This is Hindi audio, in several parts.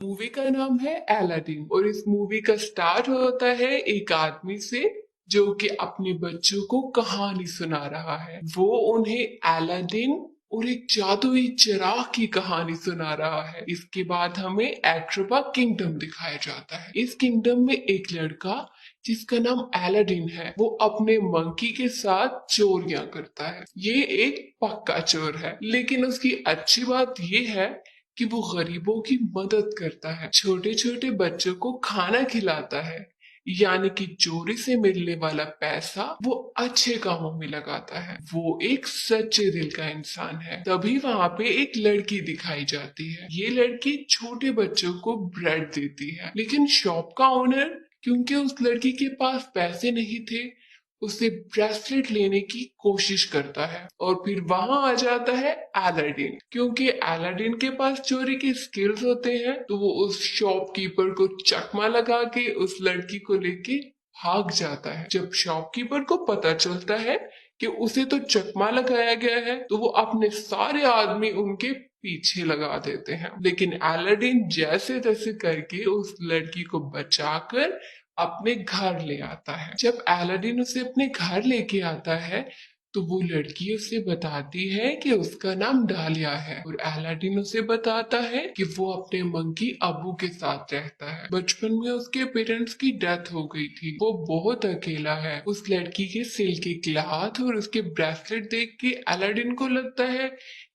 मूवी का नाम है अलादीन और इस मूवी का स्टार्ट होता है एक आदमी से जो कि अपने बच्चों को कहानी सुना रहा है। वो उन्हें अलादीन और एक जादुई चिराग की कहानी सुना रहा है। इसके बाद हमें एक्ट्रोबा किंगडम दिखाया जाता है। इस किंगडम में एक लड़का जिसका नाम अलादीन है, वो अपने मंकी के साथ चोरियां करता है। ये एक पक्का चोर है, लेकिन उसकी अच्छी बात ये है कि वो गरीबों की मदद करता है, छोटे छोटे बच्चों को खाना खिलाता है, यानी कि चोरी से मिलने वाला पैसा वो अच्छे कामों में लगाता है। वो एक सच्चे दिल का इंसान है। तभी वहां पे एक लड़की दिखाई जाती है। ये लड़की छोटे बच्चों को ब्रेड देती है, लेकिन शॉप का ओनर, क्योंकि उस लड़की के पास पैसे नहीं थे, उसे ब्रेसलेट लेने की कोशिश करता है। और फिर वहां आ जाता है अलादीन। क्योंकि अलादीन के पास चोरी की स्किल्स होते हैं, तो वो उस शॉपकीपर को चकमा लगा के उस लड़की को लेके भाग जाता है। जब शॉपकीपर को पता चलता है कि उसे तो चकमा लगाया गया है, तो वो अपने सारे आदमी उनके पीछे लगा देते हैं। लेकिन अलादीन जैसे तैसे करके उस लड़की को बचाकर अपने घर ले आता है। जब अलादीन उसे अपने घर लेके आता है, तो वो लड़की उसे बताती है कि उसका नाम डालिया है और अलादीन उसे बताता है कि वो अपने मंकी अबू के साथ रहता है। बचपन में उसके पेरेंट्स की डेथ हो गई थी, वो बहुत अकेला है। उस लड़की के सिल के क्लॉथ और उसके ब्रेसलेट देख के अलादीन को लगता है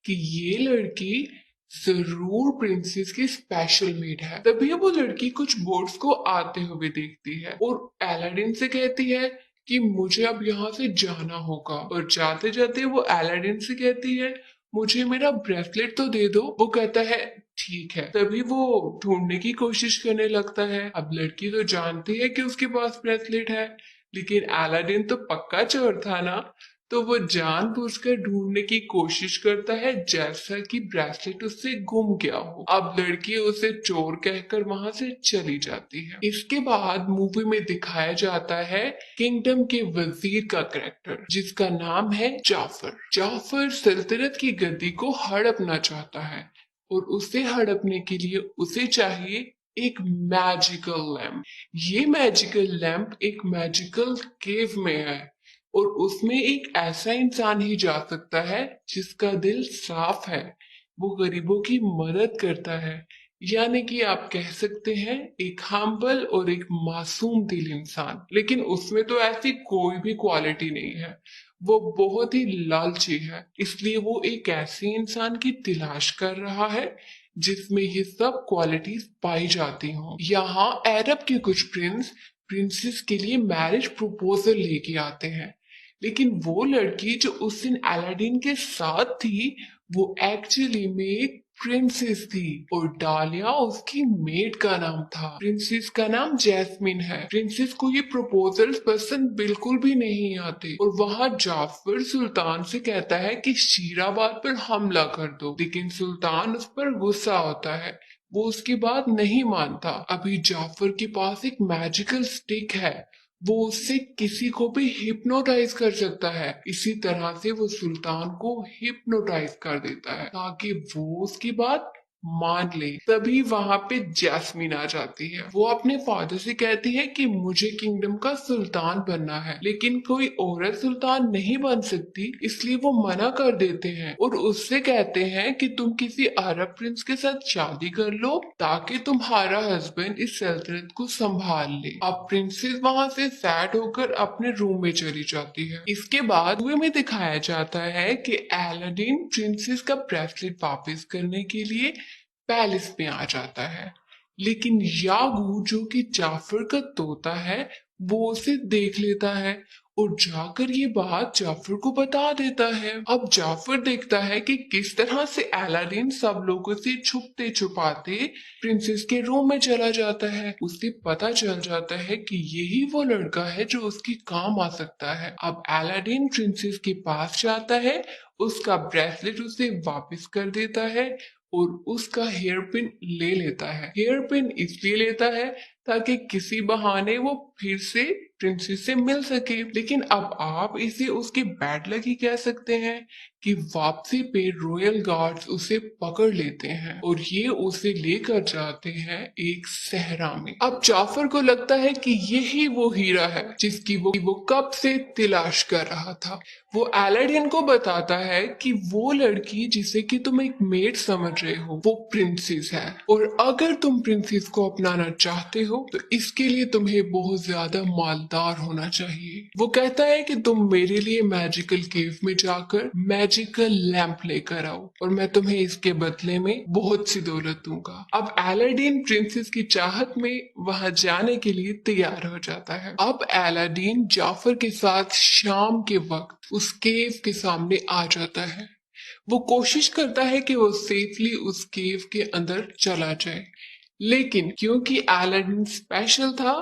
कि ये लड़की जरूर प्रिंसेस की स्पेशल मेड है। तभी वो लड़की कुछ बोट्स को आते हुए देखती है और अलादीन से कहती है कि मुझे अब यहाँ से जाना होगा। और जाते जाते वो अलादीन से कहती है, मुझे मेरा ब्रेसलेट तो दे दो। वो कहता है ठीक है। तभी वो ढूंढने की कोशिश करने लगता है। अब लड़की तो जानती है कि उसके पास ब्रेसलेट है, लेकिन अलादीन तो पक्का चोर था ना, तो वो जानबूझकर ढूंढने की कोशिश करता है जैसा कि ब्रेसलेट उससे गुम गया हो। अब लड़की उसे चोर कहकर वहां से चली जाती है। इसके बाद मूवी में दिखाया जाता है किंगडम के वजीर का कैरेक्टर, जिसका नाम है जाफर। जाफर सल्तनत की गद्दी को हड़पना चाहता है और उसे हड़पने के लिए उसे चाहिए एक मैजिकल लैम्प। ये मैजिकल लैम्प एक मैजिकल केव में है और उसमें एक ऐसा इंसान ही जा सकता है जिसका दिल साफ है। वो गरीबों की मदद करता है, यानी कि आप कह सकते हैं एक हम्बल और एक मासूम दिल इंसान। लेकिन उसमें तो ऐसी कोई भी क्वालिटी नहीं है। वो बहुत ही लालची है, इसलिए वो एक ऐसे इंसान की तलाश कर रहा है जिसमें ये सब क्वालिटीज पाई जाती हों। यहाँ अरब के कुछ प्रिंसेस के लिए मैरिज प्रपोजल लेके आते हैं, लेकिन वो लड़की जो उस दिन अलादीन के साथ थी, वो एक्चुअली में एक प्रिंसेस थी और डालिया उसकी मेड का नाम था। प्रिंसेस का नाम जैस्मिन है। प्रिंसेस को ये प्रपोजल्स पसंद बिल्कुल भी नहीं आते और वहाँ जाफर सुल्तान से कहता है कि शीराबाद पर हमला कर दो, लेकिन सुल्तान उस पर गुस्सा होता है। वो उसकी बात नहीं मानता। अभी जाफर के पास एक मैजिकल स्टिक है, वो उससे किसी को भी हिप्नोटाइज कर सकता है। इसी तरह से वो सुल्तान को हिप्नोटाइज कर देता है ताकि वो उसकी बात मान ले। तभी वहां पे जैस्मिन आ जाती है। वो अपने फादर से कहती है कि मुझे किंगडम का सुल्तान बनना है, लेकिन कोई औरत सुल्तान नहीं बन सकती, इसलिए वो मना कर देते हैं और उससे कहते हैं कि तुम किसी अरब प्रिंस के साथ शादी कर लो ताकि तुम्हारा हस्बैंड इस सल्तनत को संभाल ले। अब प्रिंसेस वहां से सैड होकर अपने रूम में चली जाती है। इसके बाद मूवी में दिखाया जाता है कि अलादीन प्रिंसेस का ब्रेसलेट वापस करने के लिए पैलेस में आ जाता है, लेकिन यागू जो कि जाफर का तोता है, वो उसे देख लेता है और जाकर ये बात जाफर को बता देता है। अब जाफर देखता है कि किस तरह से अलादीन सब लोगों से छुपते छुपाते प्रिंसेस के रूम में चला जाता है। उसे पता चल जाता है कि यही वो लड़का है जो उसके काम आ सकता है। अब अलादीन प्रिंसेस के पास जाता है, उसका ब्रेसलेट उसे वापस कर देता है और उसका हेयर पिन ले लेता है। हेयर पिन इसलिए लेता है ताकि किसी बहाने वो फिर से प्रिंसेस से मिल सके। लेकिन अब आप इसे उसकी बैड लक ही कह सकते हैं कि वापसी पे रॉयल गार्ड्स उसे पकड़ लेते हैं और ये उसे लेकर जाते हैं एक सहरा में। अब जाफर को लगता है कि यही वो हीरा है जिसकी वो कब से तलाश कर रहा था। वो अलादीन को बताता है कि वो लड़की जिसे कि तुम एक मेड समझ रहे हो वो प्रिंसेस है, और अगर तुम प्रिंसेस को अपनाना चाहते हो तो इसके लिए तुम्हें बहुत ज्यादा मालदार होना चाहिए। वो कहता है कि तुम मेरे लिए मैजिकल केव में जाकर मैजिकल लैंप लेकर आओ और मैं तुम्हें इसके बदले में बहुत सी दौलत दूंगा। अब अलादीन प्रिंसेस की चाहत में वहां जाने के लिए तैयार हो जाता है। अब अलादीन जाफर के साथ शाम के वक्त उस केव के सामने आ जाता है। वो कोशिश करता है कि वो सेफली उस केव के अंदर चला जाए, लेकिन क्योंकि अलादीन स्पेशल था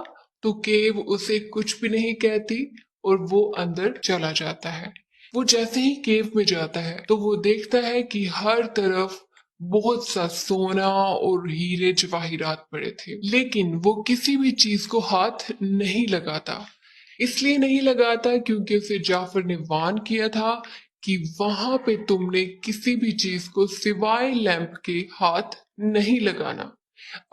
तो केव उसे कुछ भी नहीं कहती और वो अंदर चला जाता है। वो जैसे ही केव में जाता है तो वो देखता है कि हर तरफ बहुत सा सोना और हीरे जवाहिरात पड़े थे, लेकिन वो किसी भी चीज को हाथ नहीं लगाता। इसलिए नहीं लगाता क्योंकि उसे जाफर ने वार्न किया था कि वहां पे तुमने किसी भी चीज को सिवाय लैंप के हाथ नहीं लगाना।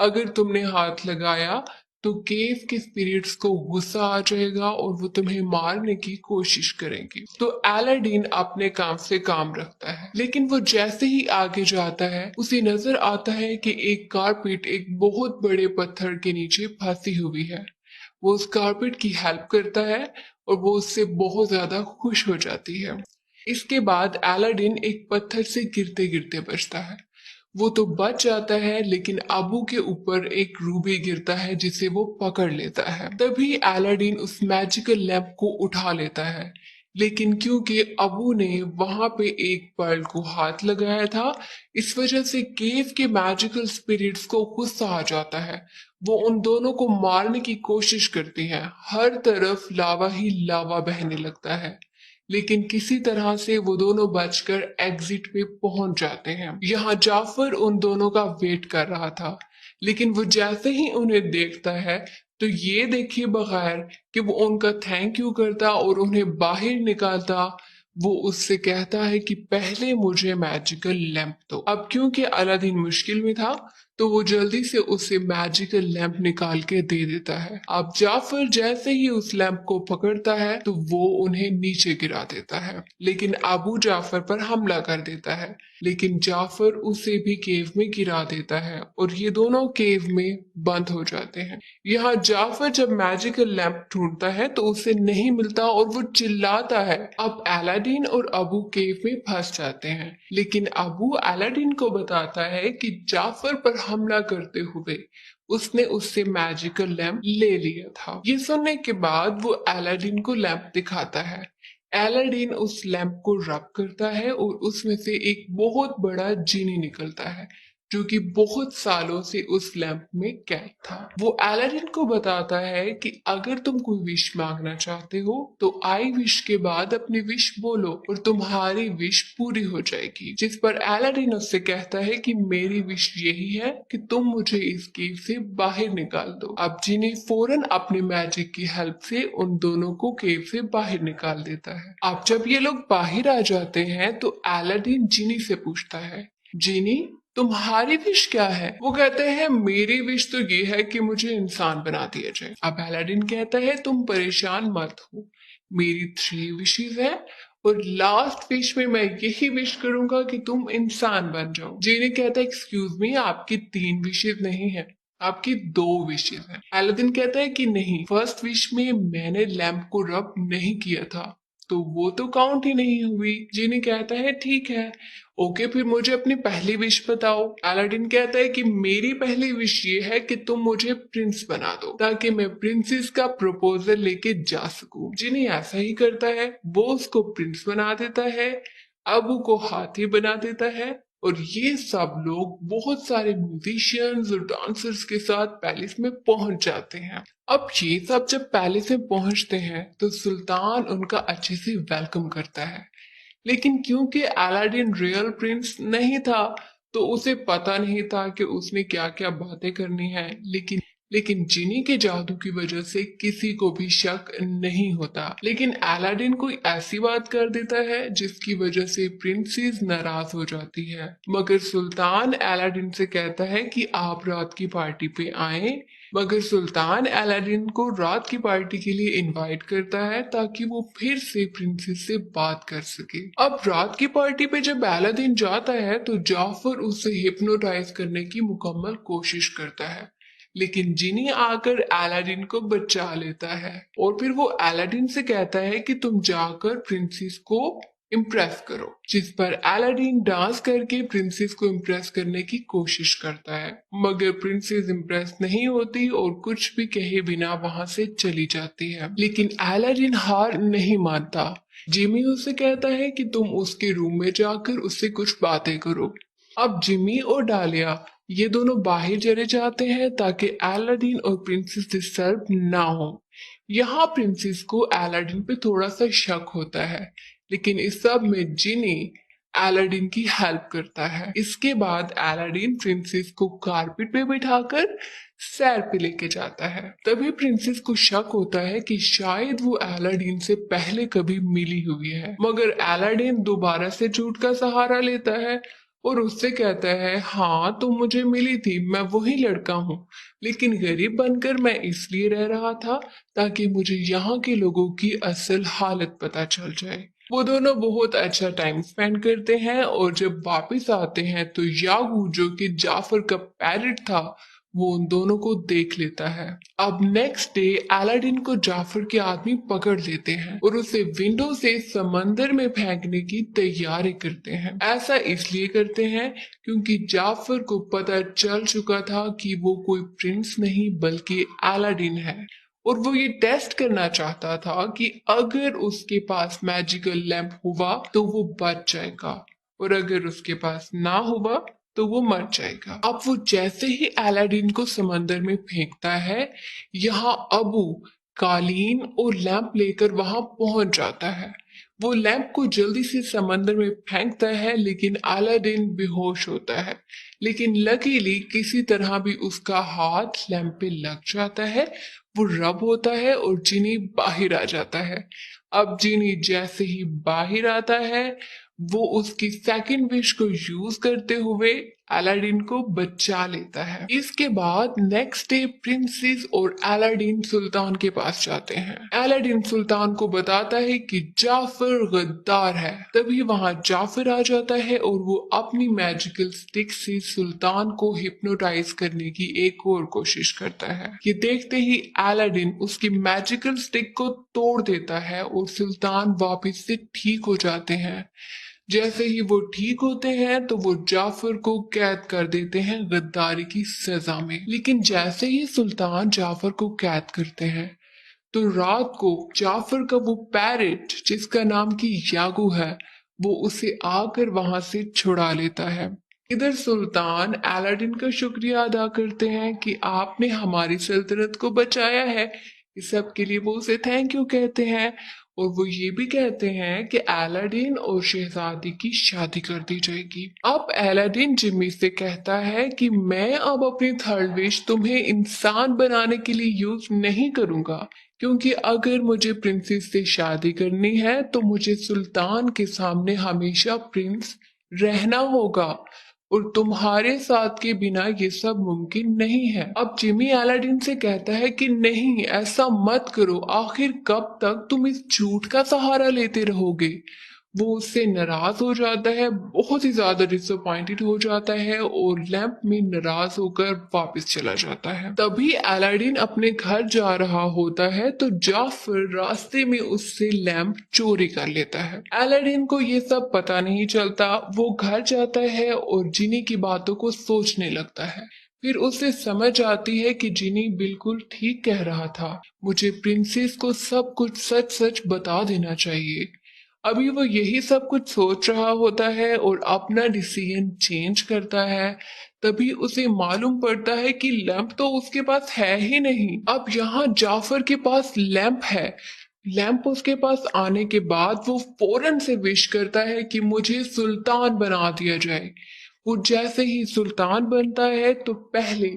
अगर तुमने हाथ लगाया तो केव के स्पिरिट्स को गुस्सा आ जाएगा और वो तुम्हें मारने की कोशिश करेंगे। तो अलादीन अपने काम से काम रखता है, लेकिन वो जैसे ही आगे जाता है उसे नजर आता है कि एक कारपेट एक बहुत बड़े पत्थर के नीचे फंसी हुई है। वो उस कारपेट की हेल्प करता है और वो उससे बहुत ज्यादा खुश हो जाती है। इसके बाद अलादीन एक पत्थर से गिरते गिरते बचता है। वो तो बच जाता है, लेकिन अबू के ऊपर एक रूबी गिरता है जिसे वो पकड़ लेता है। तभी अलादीन उस मैजिकल लैंप को उठा लेता है, लेकिन क्योंकि अबू ने वहां पे एक पर्ल को हाथ लगाया था, इस वजह से केव के मैजिकल स्पिरिट्स को गुस्सा आ जाता है। वो उन दोनों को मारने की कोशिश करती हैं। हर तरफ लावा ही लावा बहने लगता है, लेकिन किसी तरह से वो दोनों बचकर एग्जिट पे पहुंच जाते हैं। यहाँ जाफर उन दोनों का वेट कर रहा था, लेकिन वो जैसे ही उन्हें देखता है तो ये देखे बगैर कि वो उनका थैंक यू करता और उन्हें बाहर निकालता, वो उससे कहता है कि पहले मुझे मैजिकल लैंप दो। अब क्योंकि अलादीन मुश्किल में था तो वो जल्दी से उसे मैजिकल लैंप निकाल के दे देता है। अब जाफर जैसे ही उस लैंप को पकड़ता है तो वो उन्हें नीचे गिरा देता है, लेकिन अबू जाफर पर हमला कर देता है, लेकिन जाफर उसे भी केव में गिरा देता है और ये दोनों केव में बंद हो जाते हैं। यहाँ जाफर जब मैजिकल लैंप ढूंढता है तो उसे नहीं मिलता और वो चिल्लाता है। अब अलादीन और अबू केव में फंस जाते हैं, लेकिन अबू अलादीन को बताता है कि जाफर पर हमला करते हुए उसने उससे मैजिकल लैंप ले लिया था। ये सुनने के बाद वो अलादीन को लैंप दिखाता है। अलादीन उस लैंप को रब करता है और उसमें से एक बहुत बड़ा जीनी निकलता है जो कि बहुत सालों से उस लैंप में कैद था। वो अलादीन को बताता है कि अगर तुम कोई विश मांगना चाहते हो तो आई विश के बाद अपनी विश बोलो और तुम्हारी विश पूरी हो जाएगी। जिस पर अलादीन उससे कहता है कि मेरी विश यही है कि तुम मुझे इस केव से बाहर निकाल दो। अब जिनी फौरन अपनी मैजिक की हेल्प से उन दोनों को केव से बाहर निकाल देता है। अब जब ये लोग बाहर आ जाते हैं तो अलादीन जिनी से पूछता है, जिनी तुम्हारी विश क्या है? वो कहते हैं मेरी विश तो ये है कि मुझे इंसान बना दिया जाए। अब अलादीन कहता है तुम परेशान मत हो, मेरी 3 विशेस है और लास्ट विश में मैं यही विश करूंगा कि तुम इंसान बन जाओ। जीनी कहता है एक्सक्यूज मी, आपकी 3 विशेस नहीं है, आपकी 2 विशेस है। अलादीन कहता है कि नहीं, फर्स्ट विश में मैंने लैंप को रब नहीं किया था तो वो तो काउंट ही नहीं हुई। जीनी कहता है ठीक है, ओके फिर मुझे अपनी पहली विश बताओ। अलादीन कहता है कि मेरी पहली विश ये है कि तुम मुझे प्रिंस बना दो ताकि मैं प्रिंसेस का प्रपोजल लेके जा सकूं। जिनी ऐसा ही करता है, वो उसको प्रिंस बना देता है, अबू को हाथी बना देता है और ये सब लोग बहुत सारे म्यूजिशियंस और डांसर्स के साथ पैलेस में पहुंच जाते हैं। अब ये सब जब पैलेस में पहुंचते हैं तो सुल्तान उनका अच्छे से वेलकम करता है, लेकिन क्योंकि अलादीन रियल प्रिंस नहीं था तो उसे पता नहीं था कि उसने क्या क्या बातें करनी है। लेकिन लेकिन जिनी के जादू की वजह से किसी को भी शक नहीं होता। लेकिन अलादीन कोई ऐसी बात कर देता है जिसकी वजह से प्रिंसेस नाराज हो जाती है। मगर सुल्तान अलादीन से कहता है कि आप रात की पार्टी पे आए। मगर सुल्तान अलादीन को रात की पार्टी के लिए इनवाइट करता है ताकि वो फिर से प्रिंसेस से बात कर सके। अब रात की पार्टी पे जब अलादीन जाता है तो जाफर उसे हिप्नोटाइज करने की मुकम्मल कोशिश करता है, लेकिन जिनी आकर अलादीन को बचा लेता है और फिर वो अलादीन से कहता है कि तुम जाकर प्रिंसेस को इम्प्रेस करो, जिस पर अलादीन डांस करके प्रिंसेस को इम्प्रेस करने की कोशिश करता है। मगर प्रिंसेस इम्प्रेस नहीं होती और कुछ भी कहे बिना वहां से चली जाती है। लेकिन अलादीन हार नहीं मानता। जिमी उसे कहता है कि तुम उसके रूम में जाकर उससे कुछ बातें करो। अब जिमी और डालिया ये दोनों बाहर चले जाते हैं ताकि अलादीन और प्रिंसेस डिस्टर्ब ना हो। यहाँ प्रिंसेस को अलादीन पे थोड़ा सा शक होता है, लेकिन इस सब में जिनी अलादीन की हेल्प करता है। इसके बाद अलादीन प्रिंसेस को कारपेट पे बिठाकर सैर पे लेके जाता है। तभी प्रिंसेस को शक होता है कि शायद वो अलादीन से पहले कभी मिली हुई है। मगर अलादीन दोबारा से झूठ का सहारा लेता है और उससे कहता है, हाँ तुम मुझे मिली थी, मैं वही लड़का हूँ, लेकिन गरीब बनकर मैं इसलिए रह रहा था ताकि मुझे यहाँ के लोगों की असल हालत पता चल जाए। वो दोनों बहुत अच्छा टाइम स्पेंड करते हैं और जब वापस आते हैं तो यागू जो कि जाफर का पैरट था वो उन दोनों को देख लेता है। अब नेक्स्ट डे अलादीन को जाफर के आदमी पकड़ लेते हैं और उसे विंडो से समंदर में फेंकने की तैयारी करते हैं। ऐसा इसलिए करते हैं क्योंकि जाफर को पता चल चुका था कि वो कोई प्रिंस नहीं बल्कि अलादीन है और वो ये टेस्ट करना चाहता था कि अगर उसके पास मैजिकल लैंप हुआ तो वो बच जाएगा और अगर उसके पास ना हुआ तो वो मर जाएगा। अब वो जैसे ही अलादीन को समंदर में फेंकता है, यहाँ अबू कालीन और लैंप लेकर वहां पहुंच जाता है। वो लैंप को जल्दी से समंदर में फेंकता है लेकिन अलादीन बेहोश होता है। लेकिन लकीली किसी तरह भी उसका हाथ लैंप पे लग जाता है, वो रब होता है और जिनी बाहर आ जाता है। अब जिनी जैसे ही बाहर आता है वो उसकी सेकंड विश को यूज करते हुए अलादीन को बचा लेता है। इसके बाद नेक्स्ट डे प्रिंसेस और अलादीन सुल्तान के पास जाते हैं। अलादीन सुल्तान को बताता है कि जाफर गद्दार है। तभी वहां जाफर आ जाता है और वो अपनी मैजिकल स्टिक से सुल्तान को हिप्नोटाइज करने की एक और कोशिश करता है। ये देखते ही अलादीन उसकी मैजिकल स्टिक को तोड़ देता है और सुल्तान वापस से ठीक हो जाते हैं। जैसे ही वो ठीक होते हैं तो वो जाफर को कैद कर देते हैं गद्दारी की सजा में। लेकिन जैसे ही सुल्तान जाफर को कैद करते हैं तो रात को जाफर का वो पैरेट जिसका नाम की यागू है वो उसे आकर वहां से छुड़ा लेता है। इधर सुल्तान अलादीन का शुक्रिया अदा करते हैं कि आपने हमारी सल्तनत को बचाया है। इस सब के लिए वो उसे थैंक यू कहते हैं और वो ये भी कहते हैं कि अलादीन और शहजादी की शादी कर दी जाएगी। अब अलादीन जिम्मी से कहता है कि मैं अब अपनी थर्ड विश तुम्हें इंसान बनाने के लिए यूज नहीं करूंगा, क्योंकि अगर मुझे प्रिंसेस से शादी करनी है तो मुझे सुल्तान के सामने हमेशा प्रिंस रहना होगा और तुम्हारे साथ के बिना ये सब मुमकिन नहीं है। अब जिमी अलादीन से कहता है कि नहीं ऐसा मत करो, आखिर कब तक तुम इस झूठ का सहारा लेते रहोगे। वो उससे नाराज हो जाता है, बहुत ही ज्यादा डिसअपॉइंटेड हो जाता है और लैंप में नाराज होकर वापस चला जाता है। तभी अलादीन अपने घर जा रहा होता है तो जाफर रास्ते में उससे लैंप चोरी कर लेता है। अलादीन को ये सब पता नहीं चलता, वो घर जाता है और जिनी की बातों को सोचने लगता है। फिर उसे समझ आती है कि जिनी बिल्कुल ठीक कह रहा था, मुझे प्रिंसेस को सब कुछ सच सच बता देना चाहिए। अभी वो यही सब कुछ सोच रहा होता है और अपना डिसीजन चेंज करता है। तभी उसे मालूम पड़ता है कि लैंप तो उसके पास है ही नहीं। अब यहाँ जाफर के पास लैंप है। लैंप उसके पास आने के बाद वो फौरन से विश करता है कि मुझे सुल्तान बना दिया जाए। वो जैसे ही सुल्तान बनता है तो पहले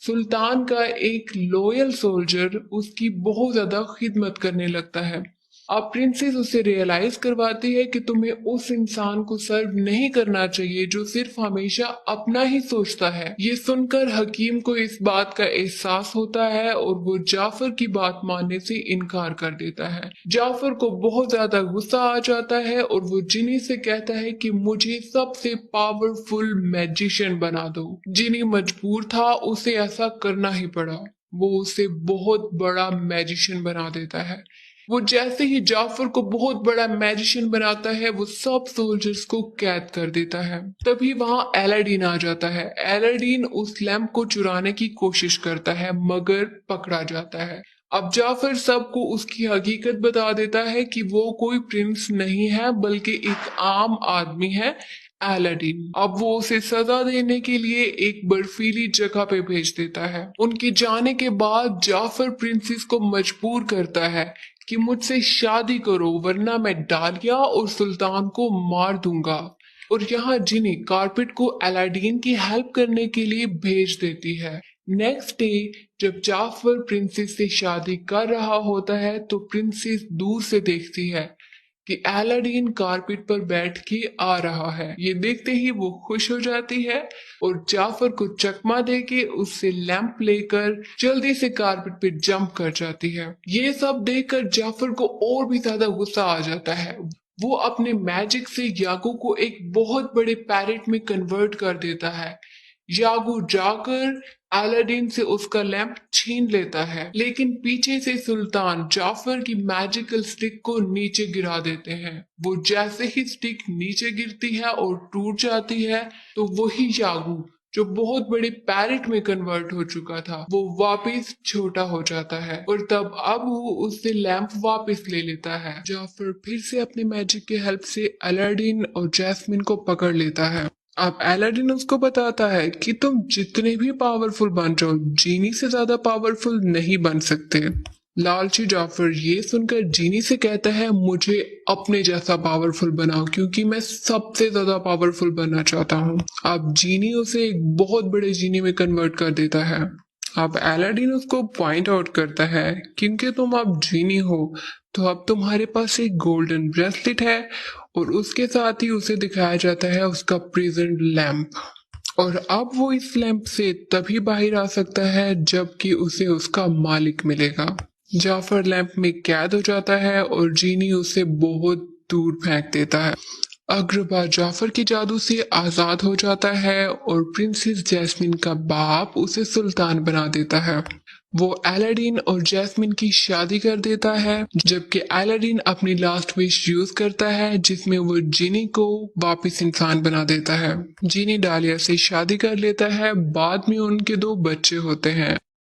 सुल्तान का एक लॉयल सोल्जर उसकी बहुत ज्यादा खिदमत करने लगता है। अब प्रिंसेस उसे रियलाइज करवाती है कि तुम्हें उस इंसान को सर्व नहीं करना चाहिए जो सिर्फ हमेशा अपना ही सोचता है। ये सुनकर हकीम को इस बात का एहसास होता है और वो जाफर की बात मानने से इनकार कर देता है। जाफर को बहुत ज्यादा गुस्सा आ जाता है और वो जिनी से कहता है कि मुझे सबसे पावरफुल मैजिशियन बना दो। जिनी मजबूर था, उसे ऐसा करना ही पड़ा। वो उसे बहुत बड़ा मैजिशियन बना देता है। वो जैसे ही जाफर को बहुत बड़ा मैजिशियन बनाता है, वो सब सोल्जर्स को कैद कर देता है। तभी वहां एलाडीन आ जाता है। एलाडीन उस लैंप को चुराने की कोशिश करता है मगर पकड़ा जाता है। अब जाफर सबको उसकी हकीकत बता देता है कि वो कोई प्रिंस नहीं है बल्कि एक आम आदमी है, एलाडीन। अब वो उसे सजा देने के लिए एक बर्फीली जगह पे भेज देता है। उनके जाने के बाद जाफर प्रिंसेस को मजबूर करता है कि मुझसे शादी करो वरना मैं डालिया और सुल्तान को मार दूंगा। और यहाँ जिनी कारपेट को अलादीन की हेल्प करने के लिए भेज देती है। नेक्स्ट डे जब जाफर प्रिंसेस से शादी कर रहा होता है तो प्रिंसेस दूर से देखती है कि अलादीन कारपेट पर बैठ के आ रहा है। ये देखते ही वो खुश हो जाती है और जाफर को चकमा देके उससे लैंप लेकर जल्दी से कारपेट पे जंप कर जाती है। ये सब देखकर जाफर को और भी ज्यादा गुस्सा आ जाता है। वो अपने मैजिक से यागो को एक बहुत बड़े पैरेट में कन्वर्ट कर देता है। यागो जाकर अलादीन से उसका लैंप छीन लेता है, लेकिन पीछे से सुल्तान जाफर की मैजिकल स्टिक को नीचे गिरा देते हैं। वो जैसे ही स्टिक नीचे गिरती है और टूट जाती है तो वही यागो जो बहुत बड़े पैरेट में कन्वर्ट हो चुका था, वो वापस छोटा हो जाता है और तब अब वो उससे लैंप वापस ले लेता है। जाफर फिर से अपने मैजिक की हेल्प से अलादीन और जैस्मिन को पकड़ लेता है। अब अलादीन उसको बताता है कि तुम जितने भी पावरफुल बन जाओ, जीनी से ज्यादा पावरफुल नहीं बन सकते। लालची जाफर ये सुनकर जीनी से कहता है मुझे अपने जैसा पावरफुल बनाओ क्योंकि मैं सबसे ज्यादा पावरफुल बनना चाहता हूँ। अब जीनी उसे एक बहुत बड़े जीनी में कन्वर्ट कर देता है। अब अलादीन उसको पॉइंट आउट करता है क्योंकि तुम अब जीनी हो तो अब तुम्हारे पास एक गोल्डन ब्रेसलेट है और उसके साथ ही उसे दिखाया जाता है उसका प्रेजेंट लैंप। और अब वो इस लैंप से तभी बाहर आ सकता है जबकि उसे उसका मालिक मिलेगा। जाफर लैंप में कैद हो जाता है और जीनी उसे बहुत दूर फेंक देता है। अग्रबा जाफर के जादू से आजाद हो जाता है और प्रिंसेस जैस्मिन का बाप उसे सुल्तान बना देता है। वो अलादीन और जैस्मिन की शादी कर देता है जबकि अलादीन अपनी लास्ट विश यूज करता है जिसमें वो जीनी को वापस इंसान बना देता है। जीनी डालिया से शादी कर लेता है। बाद में उनके दो बच्चे होते हैं।